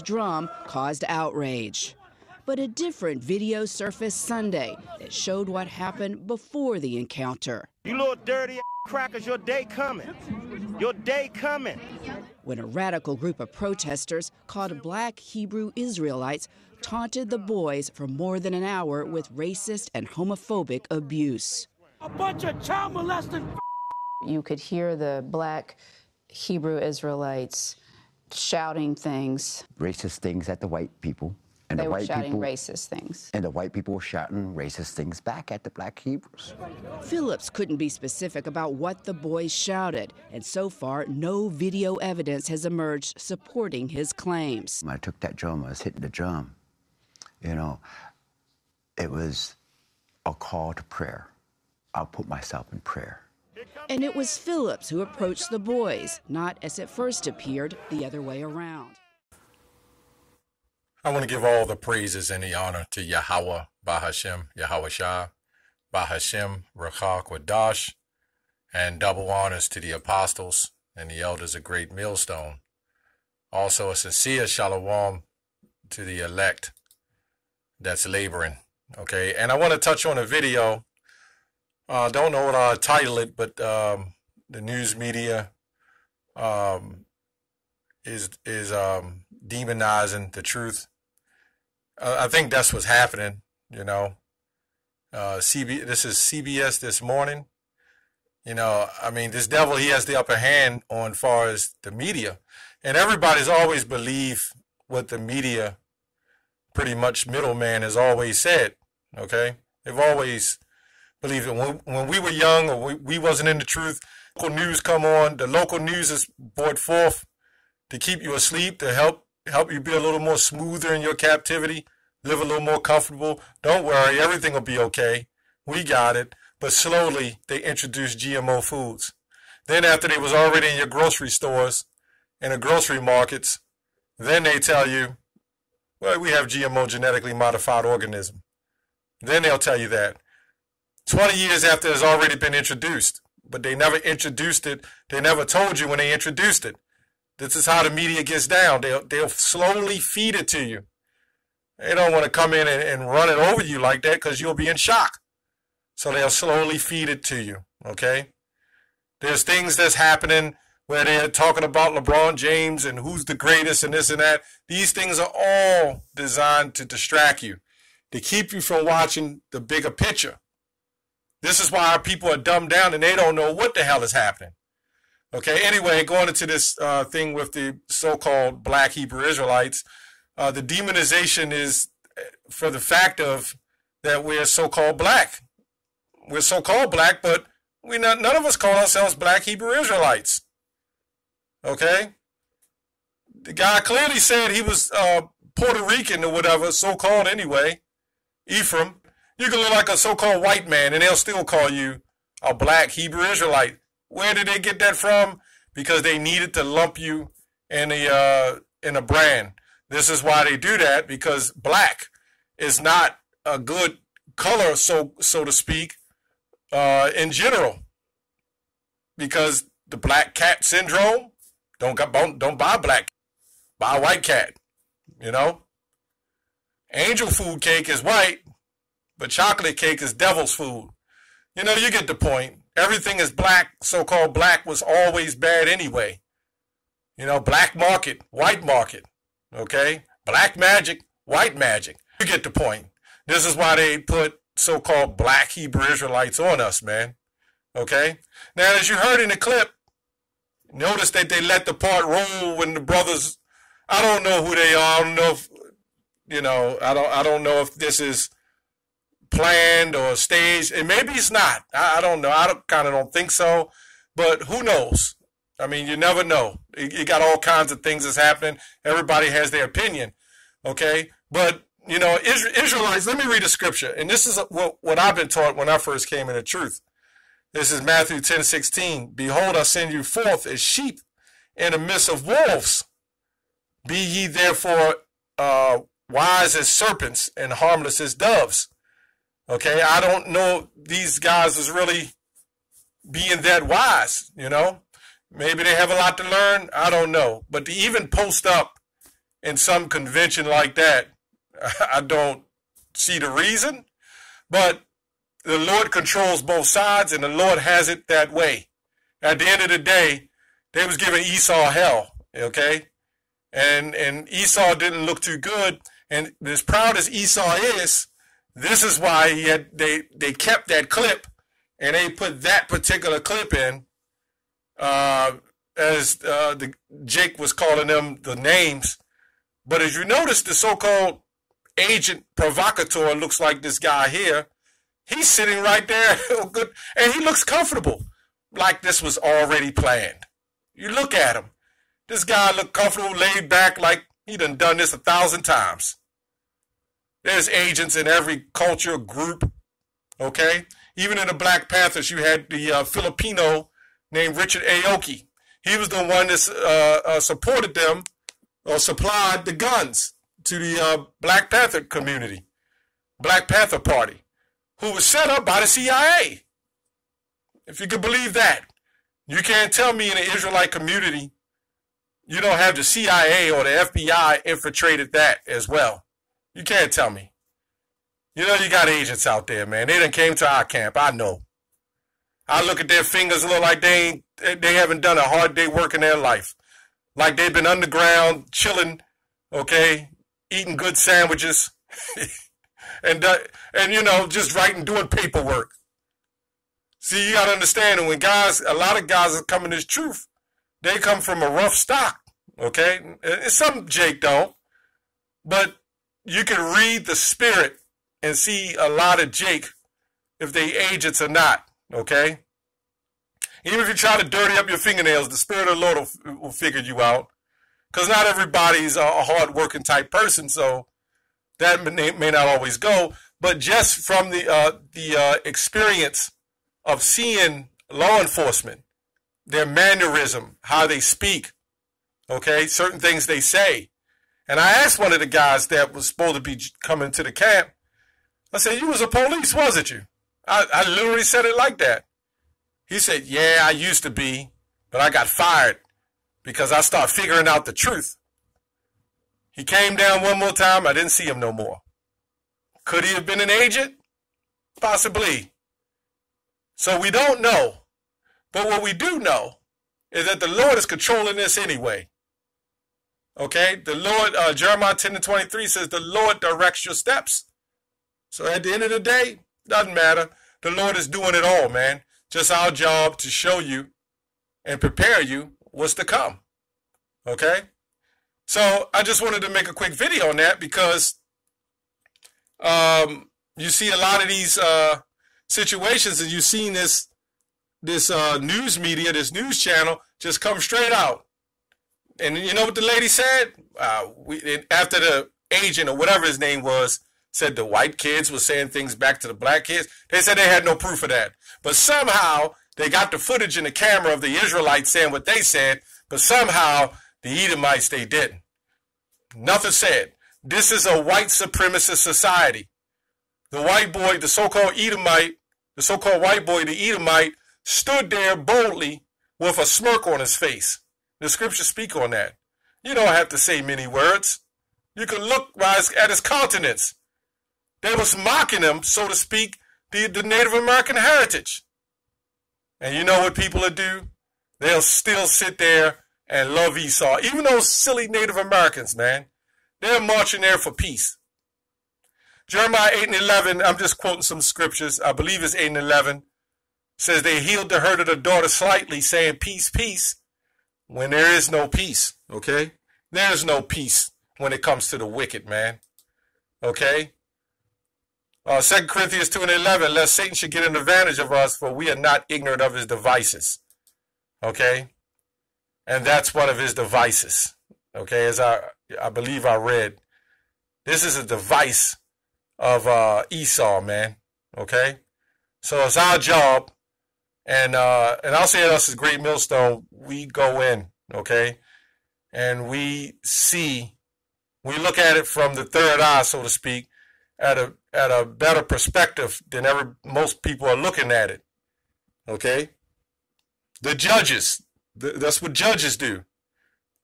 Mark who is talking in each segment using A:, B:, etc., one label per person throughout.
A: drum caused outrage. But a different video surfaced Sunday that showed what happened before the encounter.
B: You little dirty crackers, your day coming. Your day coming.
A: When a radical group of protesters called Black Hebrew Israelites taunted the boys for more than an hour with racist and homophobic abuse.
C: A bunch of child molesting.
D: You could hear the Black Hebrew Israelites shouting things.
E: Racist things at the white people. And
D: They
E: the
D: were
E: white
D: shouting
E: people,
D: racist things.
E: And the white people were shouting racist things back at the Black Hebrews.
A: Phillips couldn't be specific about what the boys shouted, and so far, no video evidence has emerged supporting his claims.
E: When I took that drum, I was hitting the drum. You know, it was a call to prayer. I'll put myself in prayer.
A: And it was Phillips who approached the boys, not as it first appeared, the other way around.
F: I want to give all the praises and the honor to Yahweh, Bahashem, Yahweh Shah, Bahashem, Rachah, Quadash, and double honors to the apostles and the elders of Great Millstone. Also a sincere shalom to the elect that's laboring, okay? And I want to touch on a video. Don't know what I'll title it, but the news media is demonizing the truth. I think that's what's happening, you know. This is CBS this morning. You know, I mean, this devil, he has the upper hand on far as the media. And everybody's always believed what the media, pretty much middleman, has always said, okay? They've always believed it. When we were young or we wasn't in the truth, local news come on. The local news is brought forth to keep you asleep, to help you be a little more smoother in your captivity, live a little more comfortable. Don't worry, everything will be okay. We got it. But slowly, they introduced GMO foods. Then after they was already in your grocery stores, in the grocery markets, then they tell you, well, we have GMO, genetically modified organism. Then they'll tell you that. 20 years after it's already been introduced, but they never introduced it. They never told you when they introduced it. This is how the media gets down. They'll slowly feed it to you. They don't want to come in and run it over you like that because you'll be in shock. So they'll slowly feed it to you, okay? There's things that's happening where they're talking about LeBron James and who's the greatest and this and that. These things are all designed to distract you, to keep you from watching the bigger picture. This is why our people are dumbed down and they don't know what the hell is happening. Okay, anyway, going into this thing with the so-called Black Hebrew Israelites, the demonization is for the fact of that we're so-called black. We're so-called black, but none of us call ourselves Black Hebrew Israelites. Okay? The guy clearly said he was Puerto Rican or whatever, so-called anyway, Ephraim. You can look like a so-called white man and they'll still call you a Black Hebrew Israelite. Where did they get that from? Because they needed to lump you in a brand. This is why they do that, because black is not a good color, so to speak, in general. Because the black cat syndrome, don't buy black, buy a white cat, you know? Angel food cake is white, but chocolate cake is devil's food. You know, you get the point. Everything is black, so-called black, was always bad anyway. You know, black market, white market, okay? Black magic, white magic. You get the point. This is why they put so-called Black Hebrew Israelites on us, man, okay? Now, as you heard in the clip, notice that they let the part roll when the brothers, I don't know who they are. I don't know if, you know, I don't know if this is planned or staged, and maybe it's not. I don't know. I kind of don't think so, but who knows? I mean, you never know. You got all kinds of things that's happening. Everybody has their opinion, okay? But, you know, Israelites, let me read a scripture, and this is what I've been taught when I first came into truth. This is Matthew 10:16. Behold, I send you forth as sheep in the midst of wolves. Be ye therefore wise as serpents and harmless as doves. Okay, I don't know if these guys is really being that wise, you know. Maybe they have a lot to learn. I don't know. But to even post up in some convention like that. I don't see the reason, but the Lord controls both sides, and the Lord has it that way. At the end of the day, they was giving Esau hell, okay? And Esau didn't look too good. And as proud as Esau is, this is why they kept that clip, and they put that particular clip in, as Jake was calling them the names. But as you notice, the so-called agent provocateur looks like this guy here. He's sitting right there, and he looks comfortable, like this was already planned. You look at him. This guy looked comfortable, laid back, like he done this 1,000 times. There's agents in every culture group, okay? Even in the Black Panthers, you had the Filipino named Richard Aoki. He was the one that supported them or supplied the guns to the Black Panther community, Black Panther Party, who was set up by the CIA. If you can believe that. You can't tell me in the Israelite community you don't have the CIA or the FBI infiltrated that as well. You can't tell me. You know you got agents out there, man. They done came to our camp. I know. I look at their fingers and look like they haven't done a hard day work in their life. Like they've been underground, chilling, okay, eating good sandwiches, and you know, just writing, doing paperwork. See, you got to understand that when a lot of guys are coming to this truth, they come from a rough stock, okay? And some Jake don't, but you can read the spirit and see a lot of Jake if they agents or not, okay? Even if you try to dirty up your fingernails, the Spirit of the Lord will figure you out. Because not everybody's a hard-working type person, so that may not always go. But just from the experience of seeing law enforcement, their mannerism, how they speak, okay, certain things they say. And I asked one of the guys that was supposed to be coming to the camp, I said, you was a police, wasn't you? I literally said it like that. He said, yeah, I used to be, but I got fired because I started figuring out the truth. He came down one more time. I didn't see him no more. Could he have been an agent? Possibly. So we don't know. But what we do know is that the Lord is controlling this anyway. Okay? The Lord, Jeremiah 10:23 says, the Lord directs your steps. So at the end of the day, doesn't matter. The Lord is doing it all, man. Just our job to show you and prepare you what's to come. Okay? So I just wanted to make a quick video on that because you see a lot of these situations, and you've seen this news media, this news channel just come straight out. And you know what the lady said? After the agent or whatever his name was said the white kids were saying things back to the black kids, they said they had no proof of that. But somehow they got the footage in the camera of the Israelites saying what they said, but somehow the Edomites, they didn't. Nothing said. This is a white supremacist society. The white boy, the so-called Edomite, the so-called white boy, the Edomite, stood there boldly with a smirk on his face. The scriptures speak on that. You don't have to say many words. You can look at his countenance. They was mocking him, so to speak, the Native American heritage. And you know what people will do? They'll still sit there and love Esau. Even those silly Native Americans, man. They're marching there for peace. Jeremiah 8:11, I'm just quoting some scriptures. I believe it's 8:11. Says they healed the hurt of the daughter slightly, saying peace, peace, when there is no peace, okay? There's no peace when it comes to the wicked, man. Okay? 2 Corinthians 2:11, lest Satan should get an advantage of us, for we are not ignorant of his devices. Okay? And that's one of his devices. Okay? As I believe I read. This is a device of Esau, man. Okay? So it's our job, and I'll say us as Great Millstone, we go in, okay? And we see, we look at it from the third eye, so to speak, at a better perspective than most people are looking at it. Okay? The judges, that's what judges do.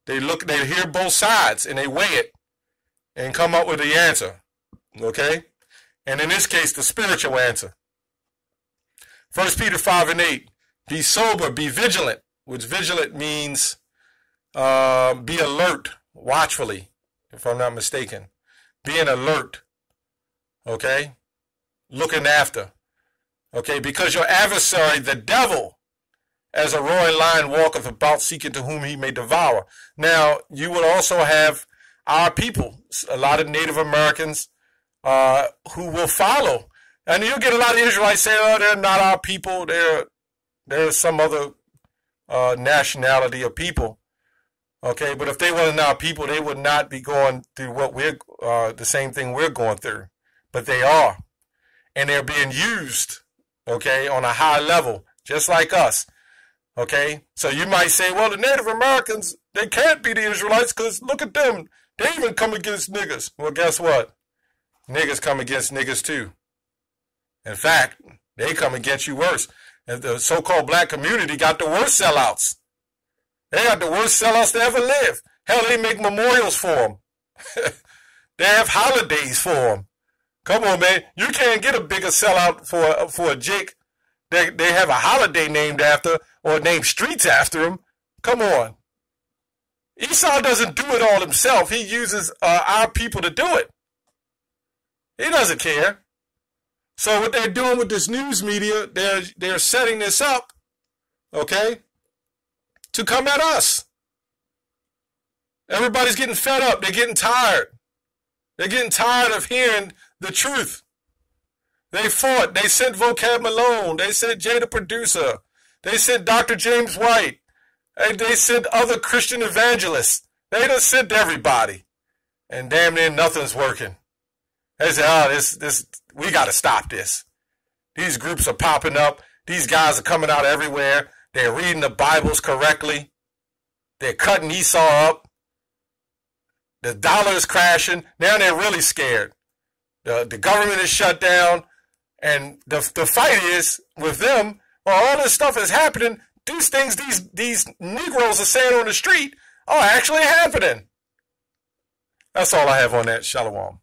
F: They hear both sides and they weigh it. and come up with the answer, okay? And in this case, the spiritual answer. 1 Peter 5:8, be sober, be vigilant, which vigilant means be alert, watchfully, if I'm not mistaken. Being alert, okay? Looking after, okay? Because your adversary, the devil, as a roaring lion walketh about seeking to whom he may devour. Now, you will also have our people, a lot of Native Americans who will follow. And you'll get a lot of Israelites saying, oh, they're not our people. They're some other nationality of people. Okay, but if they weren't our people, they would not be going through what the same thing we're going through. But they are. And they're being used, okay, on a high level, just like us. Okay, so you might say, well, the Native Americans, they can't be the Israelites because look at them. They even come against niggas. Well, guess what? Niggas come against niggas too. In fact, they come against you worse. And the so-called black community got the worst sellouts. They got the worst sellouts to ever live. Hell, they make memorials for them. They have holidays for them. Come on, man. You can't get a bigger sellout for a Jake. They have a holiday named after or named streets after him. Come on. Esau doesn't do it all himself. He uses our people to do it. He doesn't care. So what they're doing with this news media, they're setting this up, okay, to come at us. Everybody's getting fed up. They're getting tired. They're getting tired of hearing the truth. They fought. They sent Vocab Malone. They sent Jay the Producer. They sent Dr. James White. They sent other Christian evangelists. They done sent everybody. And damn near nothing's working. They say, oh, we got to stop this. These groups are popping up. These guys are coming out everywhere. They're reading the Bibles correctly. They're cutting Esau up. The dollar is crashing. Now they're really scared. The government is shut down. And the fight is with them. Well, all this stuff is happening. These things these Negroes are saying on the street are actually happening. That's all I have on that. Shalom.